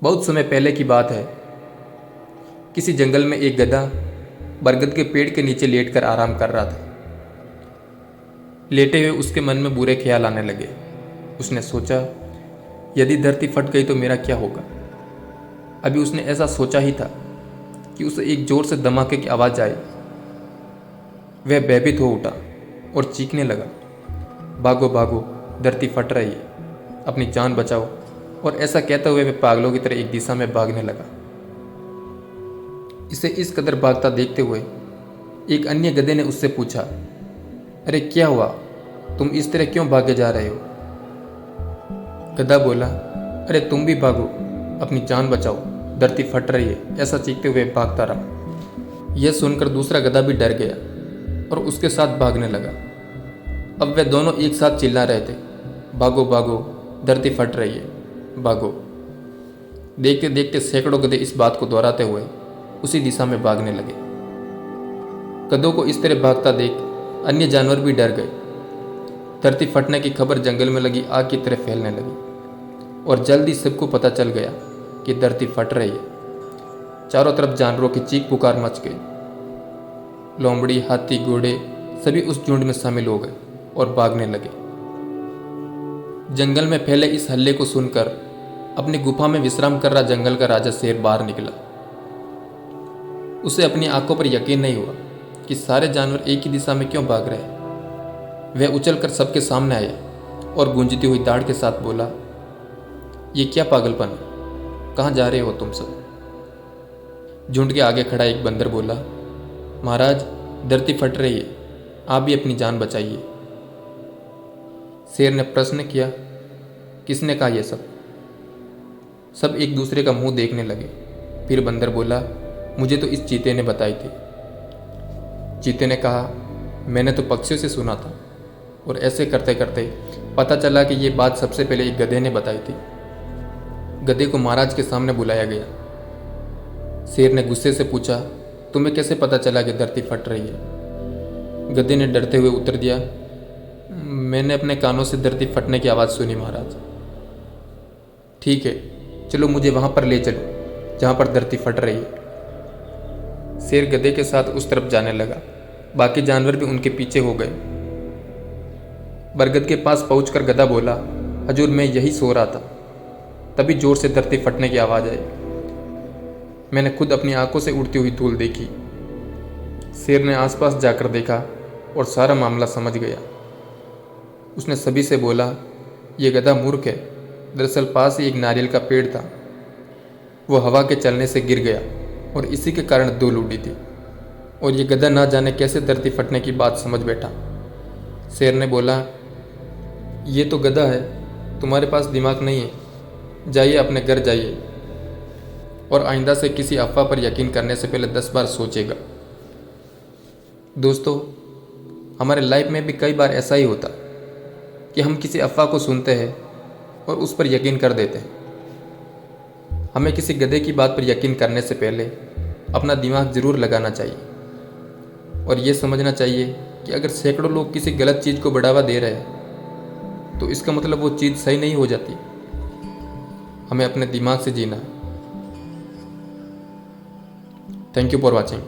बहुत समय पहले की बात है। किसी जंगल में एक गधा बरगद के पेड़ के नीचे लेटकर आराम कर रहा था। लेटे हुए उसके मन में बुरे ख्याल आने लगे। उसने सोचा, यदि धरती फट गई तो मेरा क्या होगा। अभी उसने ऐसा सोचा ही था कि उसे एक जोर से धमाके की आवाज़ आई। वह भयभीत हो उठा और चीखने लगा, भागो भागो, धरती फट रही है, अपनी जान बचाओ। और ऐसा कहते हुए वह पागलों की तरह एक दिशा में भागने लगा। इसे इस कदर भागता देखते हुए एक अन्य गधे ने उससे पूछा, अरे क्या हुआ, तुम इस तरह क्यों भागे जा रहे हो। गधा बोला, अरे तुम भी भागो, अपनी जान बचाओ, धरती फट रही है। ऐसा चीखते हुए भागता रहा। यह सुनकर दूसरा गधा भी डर गया और उसके साथ भागने लगा। अब वे दोनों एक साथ चिल्ला रहे थे, भागो भागो, धरती फट रही है, भागो। देखते देखते सैकड़ों गधे इस बात को दोहराते हुए उसी दिशा में भागने लगे। गधों को इस तरह भागता देख अन्य जानवर भी डर गए। धरती फटने की खबर जंगल में लगी आग की तरह फैलने लगी और जल्दी सबको पता चल गया कि धरती फट रही है। चारों तरफ जानवरों की चीख पुकार मच गई। लोमड़ी, हाथी, घोड़े सभी उस झुंड में शामिल हो गए और भागने लगे। जंगल में फैले इस हल्ले को सुनकर अपनी गुफा में विश्राम कर रहा जंगल का राजा शेर बाहर निकला। उसे अपनी आंखों पर यकीन नहीं हुआ कि सारे जानवर एक ही दिशा में क्यों भाग रहे हैं। वह उछलकर सबके सामने आया और गूंजती हुई दाढ़ के साथ बोला, ये क्या पागलपन है, कहाँ जा रहे हो तुम सब। झुंड के आगे खड़ा एक बंदर बोला, महाराज, धरती फट रही है, आप भी अपनी जान बचाइए। शेर ने प्रश्न किया, किसने कहा यह सब। सब एक दूसरे का मुंह देखने लगे। फिर बंदर बोला, मुझे तो इस चीते ने बताई थी। चीते ने कहा, मैंने तो पक्षियों से सुना था। और ऐसे करते करते पता चला कि ये बात सबसे पहले एक गधे ने बताई थी। गधे को महाराज के सामने बुलाया गया। शेर ने गुस्से से पूछा, तुम्हें कैसे पता चला कि धरती फट रही है। गधे ने डरते हुए उत्तर दिया, मैंने अपने कानों से धरती फटने की आवाज़ सुनी महाराज। ठीक है, चलो मुझे वहां पर ले चलो जहां पर धरती फट रही है। शेर गधे के साथ उस तरफ जाने लगा। बाकी जानवर भी उनके पीछे हो गए। बरगद के पास पहुंचकर गधा बोला, हजूर, मैं यही सो रहा था, तभी जोर से धरती फटने की आवाज़ आई। मैंने खुद अपनी आंखों से उड़ती हुई धूल देखी। शेर ने आसपास जाकर देखा और सारा मामला समझ गया। उसने सभी से बोला, यह गधा मूर्ख है। दरअसल पास ही एक नारियल का पेड़ था, वो हवा के चलने से गिर गया और इसी के कारण धूल उड़ी थी। और ये गधा ना जाने कैसे धरती फटने की बात समझ बैठा। शेर ने बोला, ये तो गधा है, तुम्हारे पास दिमाग नहीं है, जाइए अपने घर जाइए और आइंदा से किसी अफवाह पर यकीन करने से पहले 10 बार सोचेगा। दोस्तों, हमारे लाइफ में भी कई बार ऐसा ही होता कि हम किसी अफवाह को सुनते हैं और उस पर यकीन कर देते हैं। हमें किसी गधे की बात पर यकीन करने से पहले अपना दिमाग ज़रूर लगाना चाहिए और ये समझना चाहिए कि अगर सैकड़ों लोग किसी गलत चीज़ को बढ़ावा दे रहे हैं तो इसका मतलब वो चीज़ सही नहीं हो जाती। हमें अपने दिमाग से जीना है। Thank you for watching.